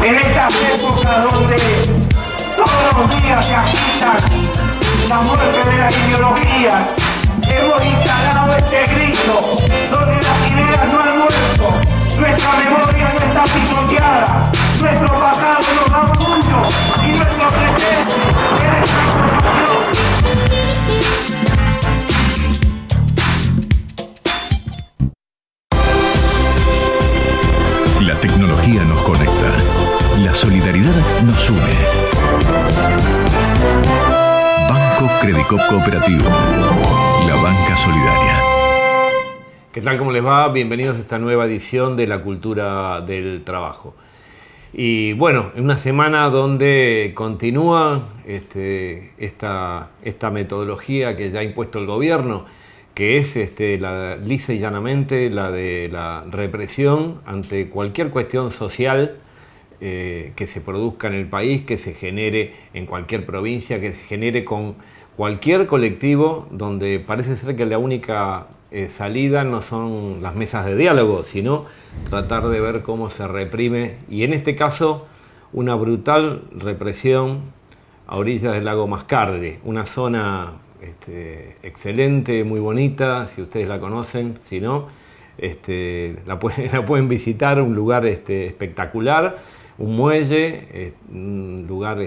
En estas épocas donde todos los días se agitan la muerte de la ideología, hemos instalado este grito donde las ideas no han muerto, nuestra memoria no está pisoteada, nuestro pasado nos da orgullo y nuestro presente es transformación. La tecnología nos conecta, la solidaridad nos une. Banco Credicop Cooperativo, la banca solidaria. ¿Qué tal? ¿Cómo les va? Bienvenidos a esta nueva edición de la cultura del trabajo. Y bueno, en una semana donde continúa esta metodología que ya ha impuesto el gobierno, que es lisa y llanamente la de la represión ante cualquier cuestión social que se produzca en el país, que se genere en cualquier provincia, que se genere con cualquier colectivo, donde parece ser que la única salida no son las mesas de diálogo, sino tratar de ver cómo se reprime, y en este caso una brutal represión a orillas del lago Mascardi, una zona excelente, muy bonita, si ustedes la conocen, si no, la pueden visitar, un lugar espectacular, un muelle, un lugar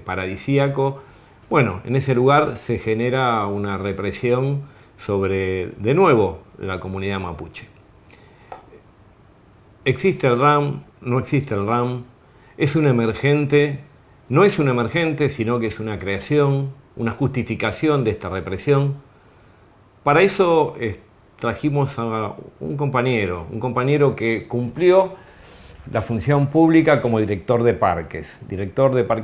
paradisíaco. Bueno, en ese lugar se genera una represión sobre, de nuevo, la comunidad mapuche. ¿Existe el RAM? ¿No existe el RAM? ¿Es un emergente? No es un emergente, sino que es una creación, una justificación de esta represión. Para eso trajimos a un compañero que cumplió la función pública como director de parques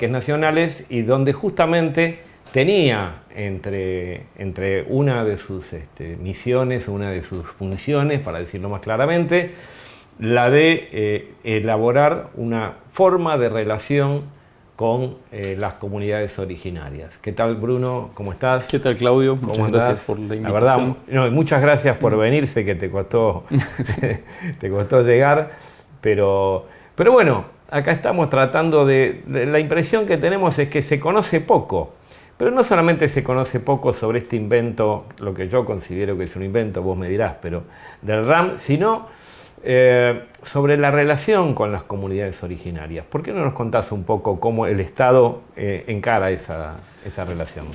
nacionales, y donde justamente tenía entre una de sus misiones, una de sus funciones, para decirlo más claramente, la de elaborar una forma de relación con las comunidades originarias. ¿Qué tal, Bruno? ¿Cómo estás? ¿Qué tal, Claudio? Muchas gracias por la invitación. La verdad, muchas gracias por venir, sé que te costó llegar, pero bueno, acá estamos tratando la impresión que tenemos es que se conoce poco, pero no solamente se conoce poco sobre este invento, lo que yo considero que es un invento, vos me dirás, pero del RAM, sino sobre la relación con las comunidades originarias. ¿Por qué no nos contás un poco cómo el Estado encara esa relación?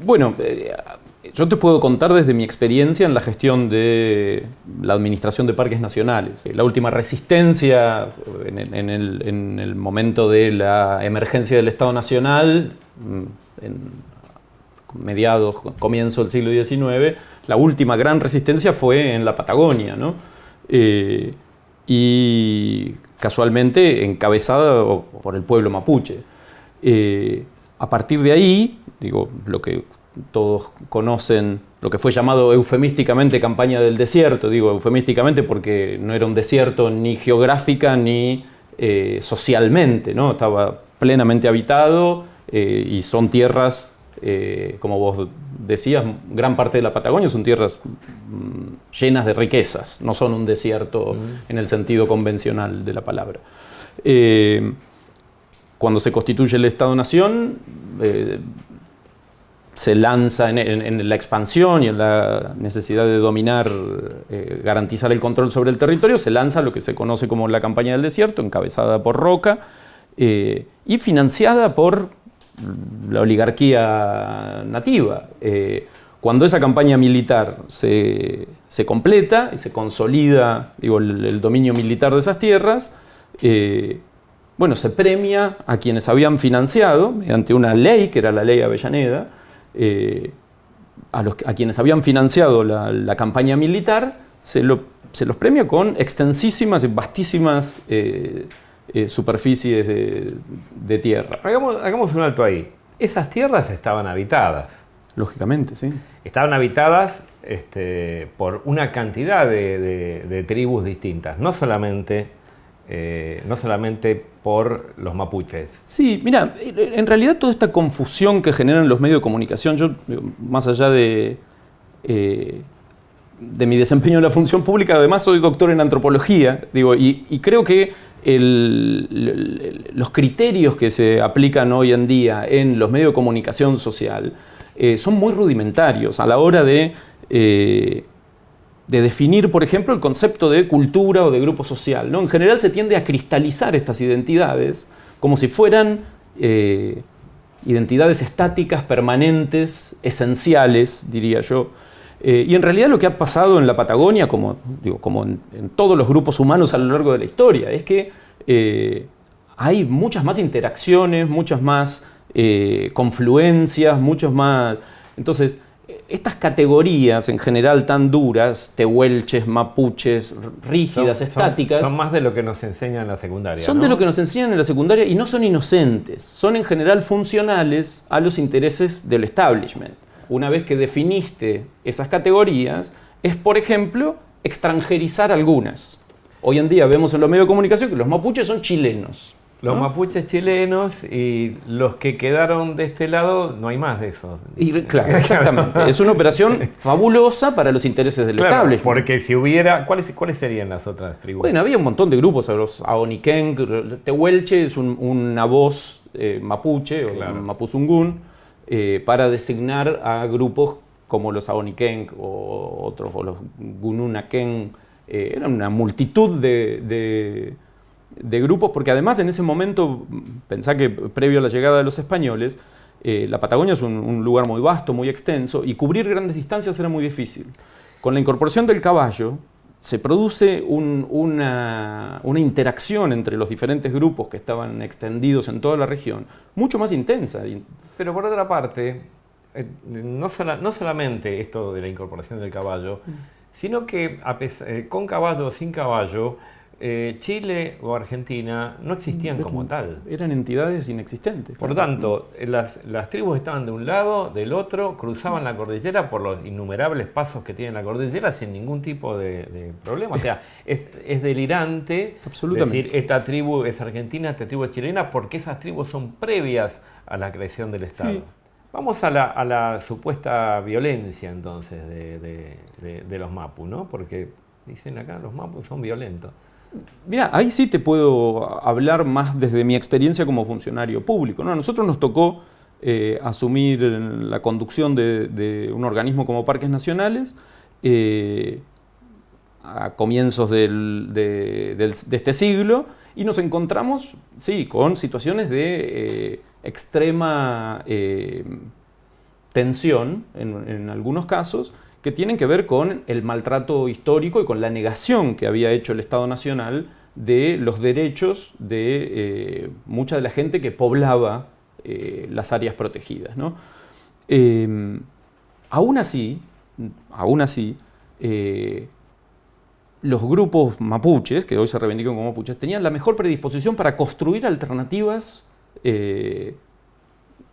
Bueno, yo te puedo contar desde mi experiencia en la gestión de la Administración de Parques Nacionales. La última resistencia en el momento de la emergencia del Estado Nacional, en comienzo del siglo XIX, la última gran resistencia fue en la Patagonia, ¿no? Y casualmente encabezada por el pueblo mapuche. A partir de ahí, lo que todos conocen, lo que fue llamado eufemísticamente campaña del desierto, digo eufemísticamente porque no era un desierto ni geográfica ni socialmente, ¿no? Estaba plenamente habitado y son tierras, como vos decías, gran parte de la Patagonia son tierras llenas de riquezas, no son un desierto en el sentido convencional de la palabra. Cuando se constituye el Estado-Nación, se lanza en la expansión y en la necesidad de dominar, garantizar el control sobre el territorio, se lanza lo que se conoce como la campaña del desierto, encabezada por Roca y financiada por la oligarquía nativa. Cuando esa campaña militar se completa y se consolida, el dominio militar de esas tierras, se premia a quienes habían financiado, mediante una ley, que era la ley Avellaneda, a quienes habían financiado la campaña militar, se los premia con extensísimas y vastísimas superficies de tierra. Hagamos un alto ahí. Esas tierras estaban habitadas. Lógicamente, sí. Estaban habitadas por una cantidad de tribus distintas, no solamente por los mapuches. Sí, mira, en realidad toda esta confusión que generan los medios de comunicación, yo, más allá de mi desempeño en la función pública, además soy doctor en antropología, y creo que los criterios que se aplican hoy en día en los medios de comunicación social son muy rudimentarios a la hora de definir, por ejemplo, el concepto de cultura o de grupo social, ¿no? En general se tiende a cristalizar estas identidades como si fueran identidades estáticas, permanentes, esenciales, diría yo. Y en realidad lo que ha pasado en la Patagonia, como en todos los grupos humanos a lo largo de la historia, es que hay muchas más interacciones, muchas más confluencias, muchos más... Entonces, estas categorías en general tan duras, tehuelches, mapuches, rígidas, estáticas... Son más de lo que nos enseñan en la secundaria, Son, ¿no?, de lo que nos enseñan en la secundaria y no son inocentes. Son en general funcionales a los intereses del establishment. Una vez que definiste esas categorías, es, por ejemplo, extranjerizar algunas. Hoy en día vemos en los medios de comunicación que los mapuches son chilenos. Los ¿no? mapuches chilenos, y los que quedaron de este lado, no hay más de eso. Claro, exactamente. Es una operación fabulosa para los intereses del establishment. Porque si hubiera... ¿Cuáles serían las otras tribus? Bueno, había un montón de grupos. Los Aoniquén, Tehuelche es una voz mapuche, claro, o mapuzungún, para designar a grupos como los Aoniquén o otros, o los Gununaquén. Era una multitud de grupos, porque además en ese momento, pensá que previo a la llegada de los españoles, la Patagonia es un lugar muy vasto, muy extenso, y cubrir grandes distancias era muy difícil. Con la incorporación del caballo, se produce una interacción entre los diferentes grupos que estaban extendidos en toda la región, mucho más intensa. Pero por otra parte, no solamente esto de la incorporación del caballo, sino que con caballo o sin caballo, Chile o Argentina no existían como tal. Eran entidades inexistentes. Por lo tanto, las tribus estaban de un lado, del otro, cruzaban la cordillera por los innumerables pasos que tiene la cordillera sin ningún tipo de problema. O sea, es delirante decir esta tribu es argentina, esta tribu es chilena, porque esas tribus son previas a la creación del Estado. Sí. Vamos a la supuesta violencia entonces de los mapu, ¿no? Porque dicen acá los mapu son violentos. Mira, ahí sí te puedo hablar más desde mi experiencia como funcionario público, ¿no? A nosotros nos tocó asumir la conducción de un organismo como Parques Nacionales a comienzos de este siglo, y nos encontramos, sí, con situaciones de extrema tensión en algunos casos, que tienen que ver con el maltrato histórico y con la negación que había hecho el Estado Nacional de los derechos de mucha de la gente que poblaba las áreas protegidas, ¿no? Aún así, los grupos mapuches, que hoy se reivindican como mapuches, tenían la mejor predisposición para construir alternativas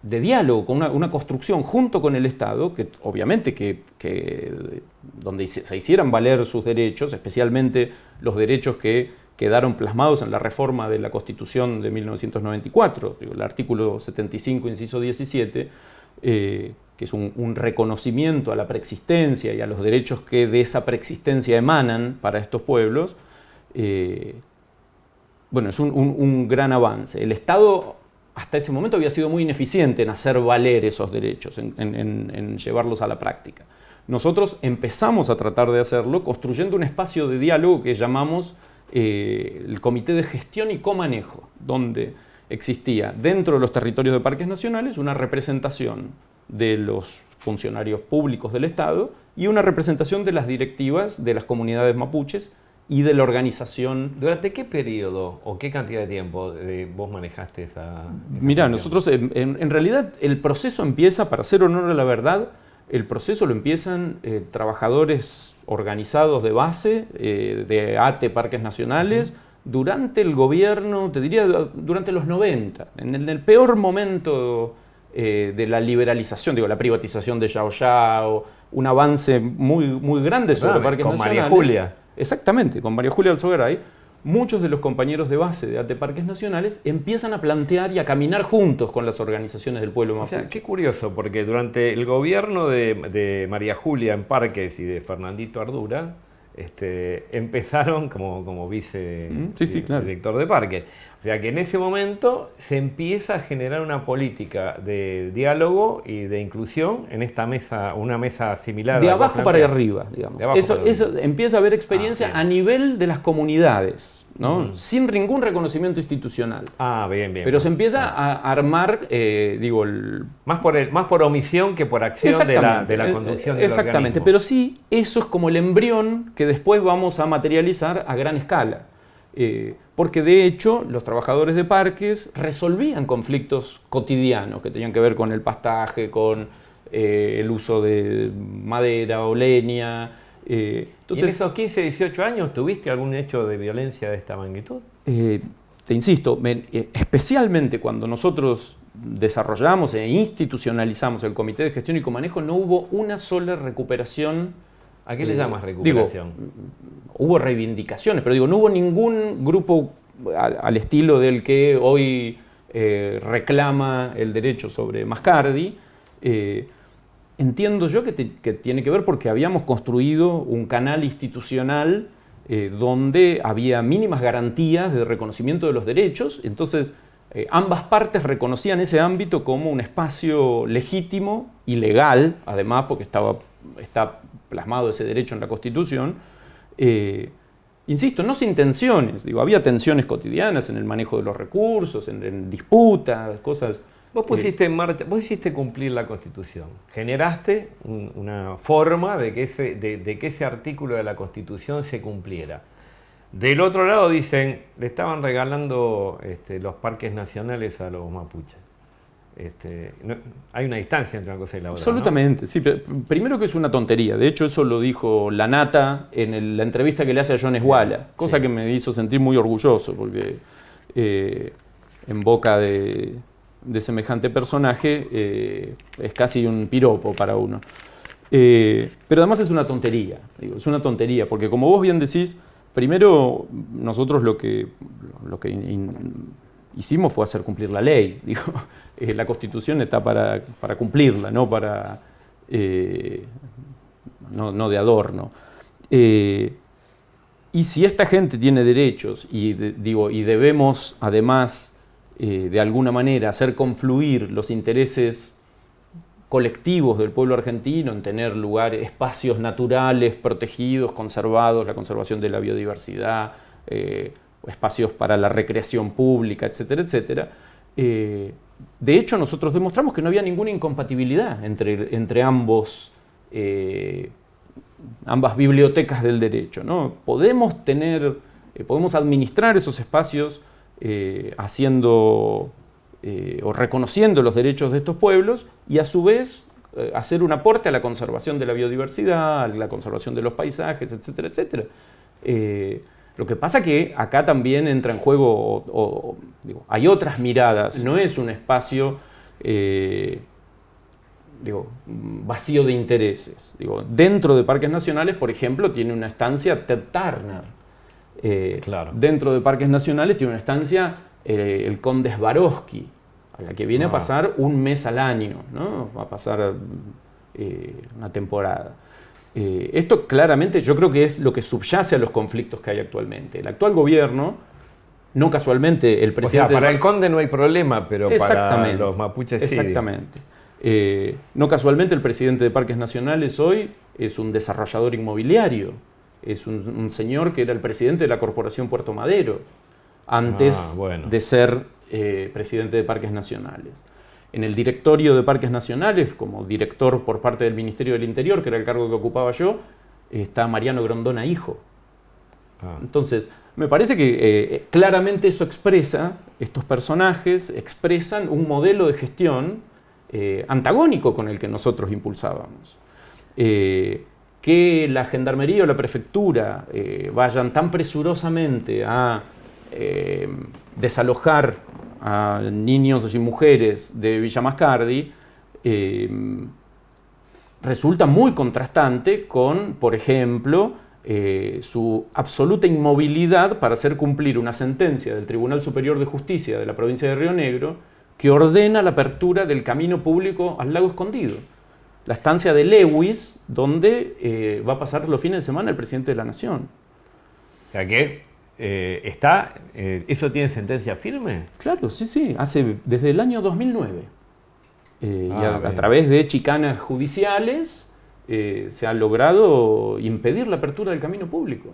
de diálogo, con una construcción junto con el Estado, que obviamente donde se hicieran valer sus derechos, especialmente los derechos que quedaron plasmados en la reforma de la Constitución de 1994, el artículo 75, inciso 17, que es un reconocimiento a la preexistencia y a los derechos que de esa preexistencia emanan para estos pueblos. Bueno, es un gran avance. El Estado hasta ese momento había sido muy ineficiente en hacer valer esos derechos, en llevarlos a la práctica. Nosotros empezamos a tratar de hacerlo construyendo un espacio de diálogo que llamamos el Comité de Gestión y Comanejo, donde existía dentro de los territorios de parques nacionales una representación de los funcionarios públicos del Estado y una representación de las directivas de las comunidades mapuches y de la organización. ¿Durante qué periodo o qué cantidad de tiempo vos manejaste esa Mirá, nosotros en realidad el proceso empieza, para hacer honor a la verdad, el proceso lo empiezan trabajadores organizados de base, de ATE Parques Nacionales, durante el gobierno, te diría, durante los 90, en el peor momento de la liberalización, la privatización de Yao Yao, un avance muy grande sobre parques con nacionales. María Julia. Exactamente, con María Julia Alzogaray, muchos de los compañeros de base de ATE Parques Nacionales empiezan a plantear y a caminar juntos con las organizaciones del pueblo mapuche. O sea, qué curioso, porque durante el gobierno de María Julia en Parques y de Fernandito Ardura, empezaron como claro. director de parque. O sea que en ese momento se empieza a generar una política de diálogo y de inclusión en esta mesa, una mesa similar. De abajo para arriba, digamos. Eso empieza a haber experiencia a nivel de las comunidades, ¿no? Sin ningún reconocimiento institucional. Bien. Pero se empieza a armar, más por omisión que por acción de la conducción del exactamente, organismo. pero sí, eso es como el embrión que después vamos a materializar a gran escala. Porque de hecho los trabajadores de parques resolvían conflictos cotidianos que tenían que ver con el pastaje, con el uso de madera o leña. Entonces, ¿y en esos 15, 18 años tuviste algún hecho de violencia de esta magnitud? Te insisto, especialmente cuando nosotros desarrollamos e institucionalizamos el Comité de Gestión y Comanejo, no hubo una sola recuperación. ¿A qué le llamas recuperación? Hubo reivindicaciones, pero no hubo ningún grupo al estilo del que hoy reclama el derecho sobre Mascardi. Entiendo yo que tiene que ver porque habíamos construido un canal institucional donde había mínimas garantías de reconocimiento de los derechos. Entonces, ambas partes reconocían ese ámbito como un espacio legítimo y legal, además porque está plasmado ese derecho en la Constitución. Insisto, no sin tensiones. Había tensiones cotidianas en el manejo de los recursos, en disputas, cosas. Vos pusiste en marcha, vos hiciste cumplir la Constitución. Generaste una forma de que ese artículo de la Constitución se cumpliera. Del otro lado dicen, le estaban regalando los parques nacionales a los mapuches. Hay una distancia entre una cosa y la otra. Absolutamente, ¿no? sí. Primero que es una tontería. De hecho, eso lo dijo La Nata en la entrevista que le hace a John Esguala, cosa que me hizo sentir muy orgulloso, porque en boca de semejante personaje es casi un piropo para uno. Pero además es una tontería. Es una tontería, porque como vos bien decís, primero nosotros lo que hicimos fue hacer cumplir la ley. La Constitución está para cumplirla, no para no de adorno. Y si esta gente tiene derechos y debemos además de alguna manera hacer confluir los intereses colectivos del pueblo argentino en tener lugares, espacios naturales protegidos, conservados, la conservación de la biodiversidad, espacios para la recreación pública, etcétera, etcétera. De hecho, nosotros demostramos que no había ninguna incompatibilidad entre ambas bibliotecas del derecho, ¿no? Podemos administrar esos espacios haciendo o reconociendo los derechos de estos pueblos y a su vez hacer un aporte a la conservación de la biodiversidad, a la conservación de los paisajes, etcétera, etcétera. Lo que pasa que acá también entra en juego, hay otras miradas, no es un espacio vacío de intereses. Dentro de parques nacionales, por ejemplo, tiene una estancia Ted Turner. Claro. Dentro de parques nacionales tiene una estancia el Conde Swarovski, a la que viene a pasar un mes al año, ¿no? Va a pasar una temporada. Esto claramente yo creo que es lo que subyace a los conflictos que hay actualmente. El actual gobierno, no casualmente el presidente... O sea, para el Conde no hay problema, pero para los mapuches sí. Exactamente. No casualmente el presidente de Parques Nacionales hoy es un desarrollador inmobiliario. Es un señor que era el presidente de la Corporación Puerto Madero antes de ser presidente de Parques Nacionales. En el directorio de Parques Nacionales, como director por parte del Ministerio del Interior, que era el cargo que ocupaba yo, está Mariano Grondona, hijo. Entonces, me parece que claramente eso estos personajes expresan un modelo de gestión antagónico con el que nosotros impulsábamos. Que la Gendarmería o la Prefectura vayan tan presurosamente a desalojar a niños y mujeres de Villa Mascardi resulta muy contrastante con, por ejemplo, su absoluta inmovilidad para hacer cumplir una sentencia del Tribunal Superior de Justicia de la provincia de Río Negro que ordena la apertura del camino público al Lago Escondido. la estancia de Lewis, donde va a pasar los fines de semana el presidente de la Nación. O sea que ¿eso tiene sentencia firme? Claro, sí, desde el año 2009. A través de chicanas judiciales se ha logrado impedir la apertura del camino público.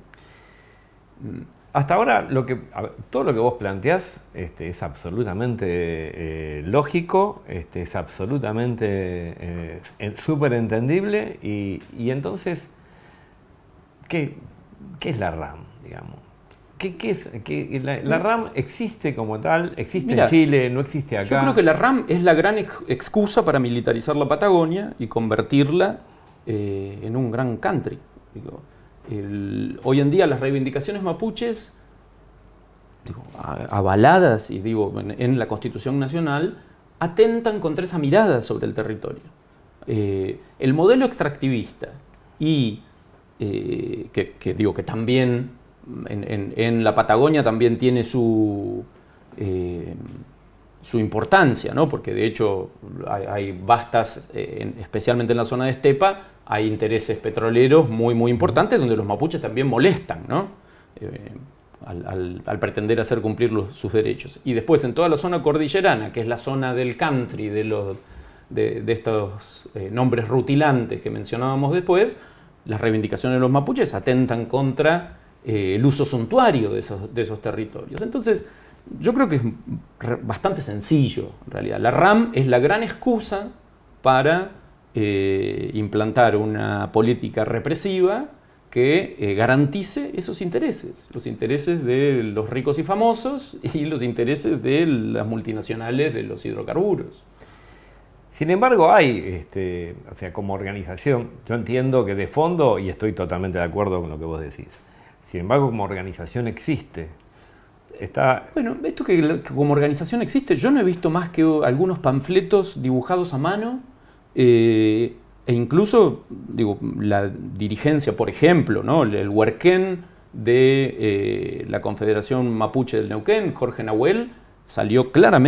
Hasta ahora, todo lo que vos planteás es absolutamente lógico, es absolutamente súper entendible. Y entonces, ¿qué es la RAM, digamos? La RAM existe como tal, existe en Chile, no existe acá. Yo creo que la RAM es la gran excusa para militarizar la Patagonia y convertirla en un gran country. Hoy en día las reivindicaciones mapuches, avaladas en la Constitución Nacional, atentan contra esa mirada sobre el territorio. El modelo extractivista y que también en la Patagonia también tiene su importancia, ¿no? Porque de hecho hay vastas, especialmente en la zona de estepa, hay intereses petroleros muy, muy importantes donde los mapuches también molestan, ¿no? Al pretender hacer cumplir sus derechos. Y después en toda la zona cordillerana, que es la zona del country, de estos nombres rutilantes que mencionábamos después, las reivindicaciones de los mapuches atentan contra el uso suntuario de esos territorios. Entonces, yo creo que es bastante sencillo, en realidad. La RAM es la gran excusa para implantar una política represiva que garantice esos intereses, los intereses de los ricos y famosos y los intereses de las multinacionales de los hidrocarburos. Sin embargo, como organización, yo entiendo que de fondo, y estoy totalmente de acuerdo con lo que vos decís, sin embargo, como organización existe. Bueno, esto que como organización existe, yo no he visto más que algunos panfletos dibujados a mano, e incluso, la dirigencia, por ejemplo, ¿no? El huerquén de la Confederación Mapuche del Neuquén, Jorge Nahuel, salió clara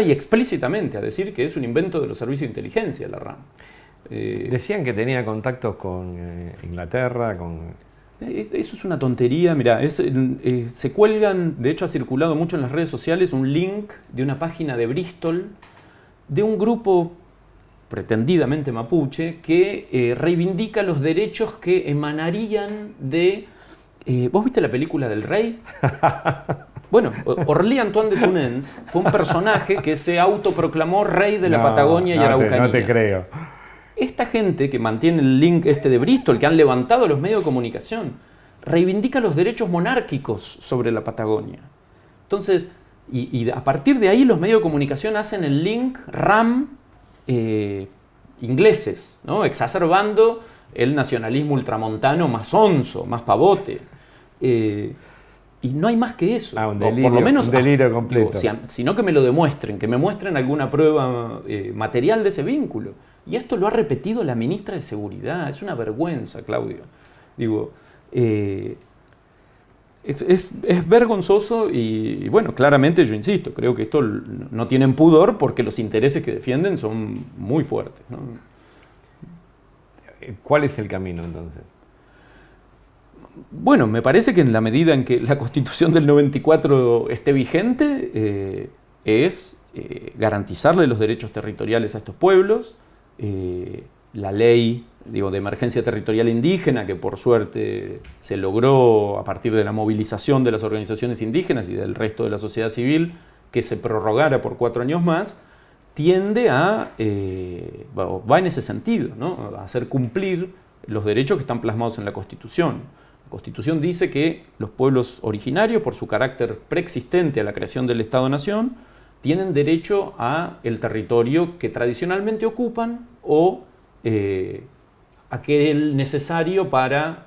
y explícitamente a decir que es un invento de los servicios de inteligencia, la RAM. Decían que tenía contactos con Inglaterra, Eso es una tontería, mirá, se cuelgan, de hecho ha circulado mucho en las redes sociales un link de una página de Bristol de un grupo pretendidamente mapuche que reivindica los derechos que emanarían de... ¿Vos viste la película del Rey? Bueno, Orly Antoine de Tunens fue un personaje que se autoproclamó rey de la Patagonia y Araucanía. No te creo. Esta gente que mantiene el link de Bristol, que han levantado los medios de comunicación, reivindica los derechos monárquicos sobre la Patagonia. Entonces, y a partir de ahí los medios de comunicación hacen el link RAM ingleses, ¿no? Exacerbando el nacionalismo ultramontano más onzo, más pavote. Y no hay más que eso. Un delirio, por lo menos, un delirio completo. Sino que me lo demuestren, que me muestren alguna prueba material de ese vínculo. Y esto lo ha repetido la ministra de Seguridad. Es una vergüenza, Claudio. Es vergonzoso y bueno, claramente yo insisto, creo que esto no tienen pudor porque los intereses que defienden son muy fuertes, ¿no? ¿Cuál es el camino entonces? Bueno, me parece que en la medida en que la Constitución del 94 esté vigente, es garantizarle los derechos territoriales a estos pueblos, la ley de emergencia territorial indígena, que por suerte se logró a partir de la movilización de las organizaciones indígenas y del resto de la sociedad civil, que se prorrogara por 4 años más, tiende va en ese sentido, ¿no? A hacer cumplir los derechos que están plasmados en la Constitución. La Constitución dice que los pueblos originarios, por su carácter preexistente a la creación del Estado-Nación, tienen derecho a el territorio que tradicionalmente ocupan o aquel necesario para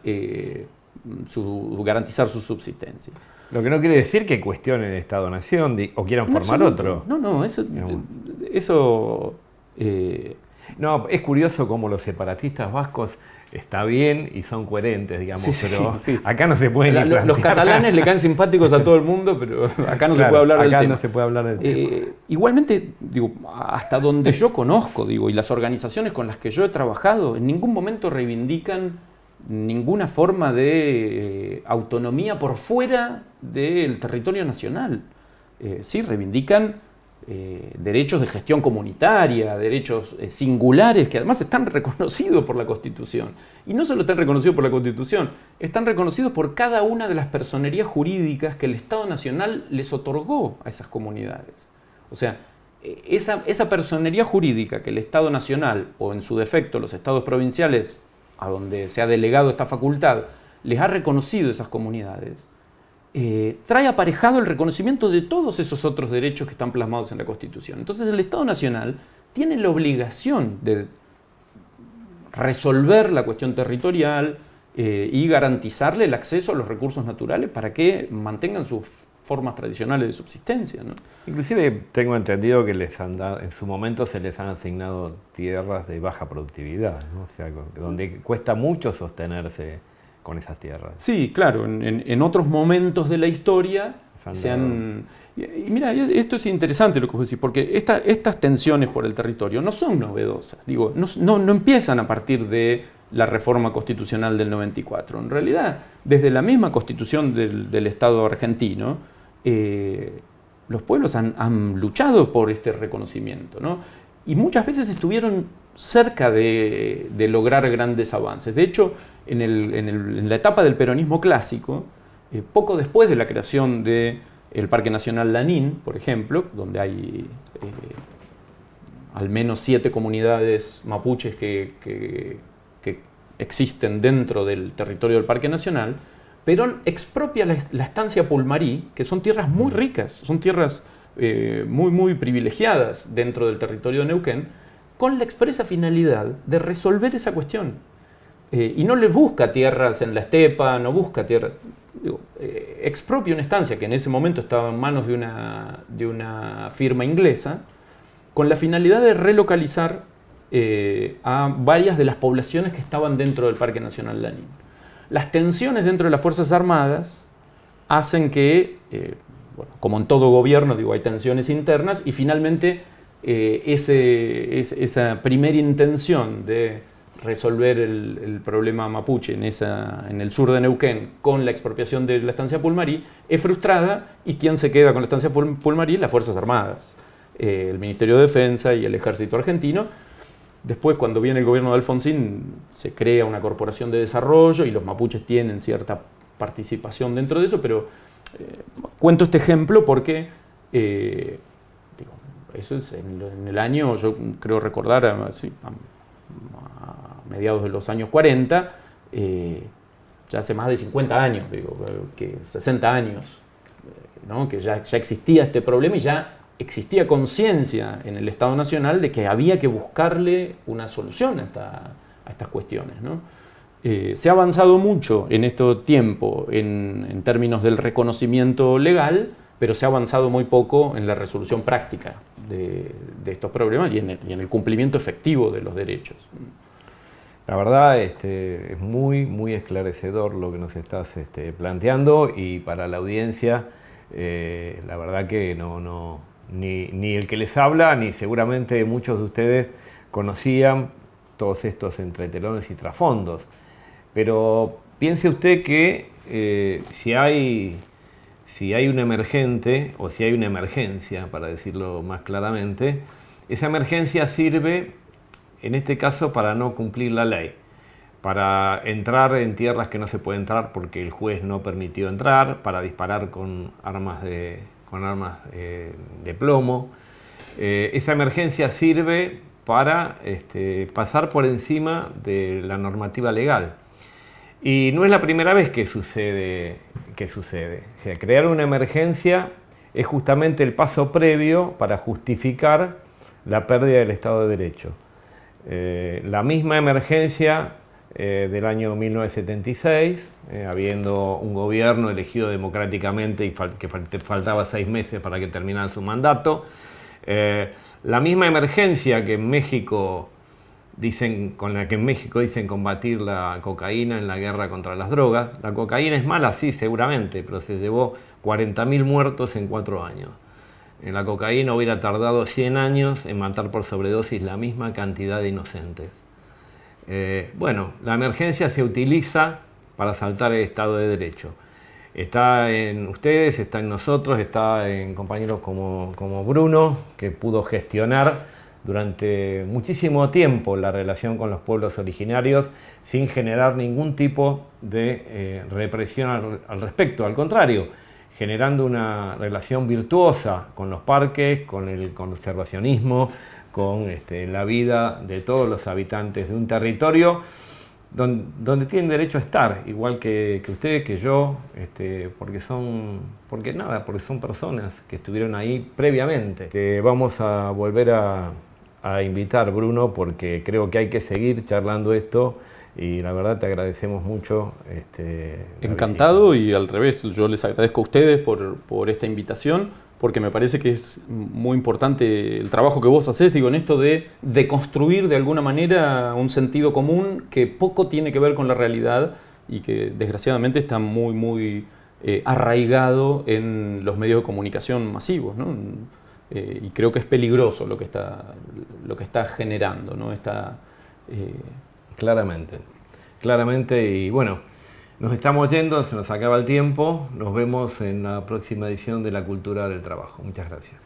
garantizar su subsistencia. Lo que no quiere decir que cuestionen el Estado-Nación o quieran formar otro. No, eso... No, es curioso cómo los separatistas vascos está bien y son coherentes, digamos, Sí, pero sí. acá no se puede ni Los plantear. catalanes le caen simpáticos a todo el mundo, pero acá no se puede hablar del acá tema. no se puede hablar del tema. Igualmente, digo, hasta donde yo conozco, digo, y las organizaciones con las que yo he trabajado, en ningún momento reivindican ninguna forma de autonomía por fuera del territorio nacional. Sí, reivindican derechos de gestión comunitaria, derechos singulares que además están reconocidos por la Constitución. Y no solo están reconocidos por la Constitución, están reconocidos por cada una de las personerías jurídicas que el Estado Nacional les otorgó a esas comunidades. O sea, esa personería jurídica que el Estado Nacional, o en su defecto los estados provinciales, a donde se ha delegado esta facultad, les ha reconocido esas comunidades, trae aparejado el reconocimiento de todos esos otros derechos que están plasmados en la Constitución. Entonces el Estado Nacional tiene la obligación de resolver la cuestión territorial y garantizarle el acceso a los recursos naturales para que mantengan sus formas tradicionales de subsistencia, ¿no? Inclusive tengo entendido que en su momento se les han asignado tierras de baja productividad, ¿no? O sea, donde cuesta mucho sostenerse con esas tierras. Sí, claro, en otros momentos de la historia se han... Y mira, esto es interesante lo que vos decís, porque estas tensiones por el territorio no son novedosas, digo, no empiezan a partir de la reforma constitucional del 94. En realidad, desde la misma constitución del Estado argentino, los pueblos han luchado por este reconocimiento, ¿no? Y muchas veces estuvieron cerca de lograr grandes avances. De hecho, en la etapa del peronismo clásico, poco después de la creación del Parque Nacional Lanín, por ejemplo, donde hay al menos 7 comunidades mapuches que existen dentro del territorio del Parque Nacional, Perón expropia la estancia Pulmarí, que son tierras muy ricas, son tierras muy privilegiadas dentro del territorio de Neuquén, con la expresa finalidad de resolver esa cuestión. Y no les busca tierras en la estepa, no busca tierras... expropia una estancia que en ese momento estaba en manos de una firma inglesa, con la finalidad de relocalizar a varias de las poblaciones que estaban dentro del Parque Nacional Lanín. Las tensiones dentro de las Fuerzas Armadas hacen que, bueno, como en todo gobierno, digo, hay tensiones internas y finalmente esa primera intención de resolver el problema mapuche en el sur de Neuquén con la expropiación de la estancia Pulmarí es frustrada, y ¿quién se queda con la estancia Pulmarí? Las Fuerzas Armadas, el Ministerio de Defensa y el Ejército Argentino. Después, cuando viene el gobierno de Alfonsín, se crea una corporación de desarrollo y los mapuches tienen cierta participación dentro de eso, pero cuento este ejemplo porque eso es en el año, yo creo recordar, a mediados de los años 40, ya hace más de 50 años, que 60 años, ¿no? Que ya existía este problema y ya existía conciencia en el Estado Nacional de que había que buscarle una solución a estas cuestiones, ¿no? Se ha avanzado mucho en este tiempo en términos del reconocimiento legal, pero se ha avanzado muy poco en la resolución práctica de estos problemas y en el cumplimiento efectivo de los derechos. La verdad es muy esclarecedor lo que nos estás planteando, y para la audiencia la verdad que ni el que les habla ni seguramente muchos de ustedes conocían todos estos entretelones y trasfondos. Pero piense usted que si hay un emergente, o si hay una emergencia, para decirlo más claramente, esa emergencia sirve, en este caso, para no cumplir la ley, para entrar en tierras que no se puede entrar porque el juez no permitió entrar, para disparar con armas de plomo. Esa emergencia sirve para pasar por encima de la normativa legal. Y no es la primera vez que sucede. O sea, crear una emergencia es justamente el paso previo para justificar la pérdida del Estado de Derecho. La misma emergencia del año 1976, habiendo un gobierno elegido democráticamente y que faltaba 6 meses para que terminara su mandato. La misma emergencia que en México dicen, con la que en México dicen combatir la cocaína en la guerra contra las drogas. La cocaína es mala, sí, seguramente, pero se llevó 40.000 muertos en 4 años. En la cocaína hubiera tardado 100 años en matar por sobredosis la misma cantidad de inocentes. Bueno, la emergencia se utiliza para saltar el Estado de Derecho. Está en ustedes, está en nosotros, está en compañeros como Bruno, que pudo gestionar durante muchísimo tiempo la relación con los pueblos originarios sin generar ningún tipo de represión al respecto. Al contrario, generando una relación virtuosa con los parques, con el conservacionismo, con la vida de todos los habitantes de un territorio donde tienen derecho a estar, igual que ustedes, que yo, porque son personas que estuvieron ahí previamente. Vamos a volver a invitar, Bruno, porque creo que hay que seguir charlando esto y la verdad te agradecemos mucho. Encantado, y al revés, yo les agradezco a ustedes por esta invitación, porque me parece que es muy importante el trabajo que vos hacés, digo, en esto de construir de alguna manera un sentido común que poco tiene que ver con la realidad y que desgraciadamente está muy, muy arraigado en los medios de comunicación masivos, ¿no? Y creo que es peligroso lo que está generando, ¿no? Claramente, y bueno, nos estamos yendo, se nos acaba el tiempo. Nos vemos en la próxima edición de La Cultura del Trabajo. Muchas gracias.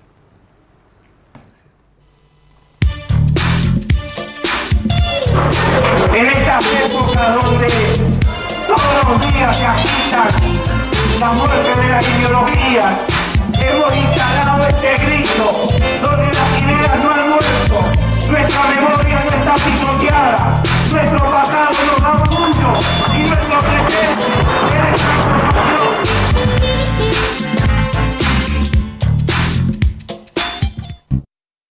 En estas épocas donde todos los días se agitan la muerte de la ideología, hemos instalado este grito donde las ideas no han muerto, nuestra memoria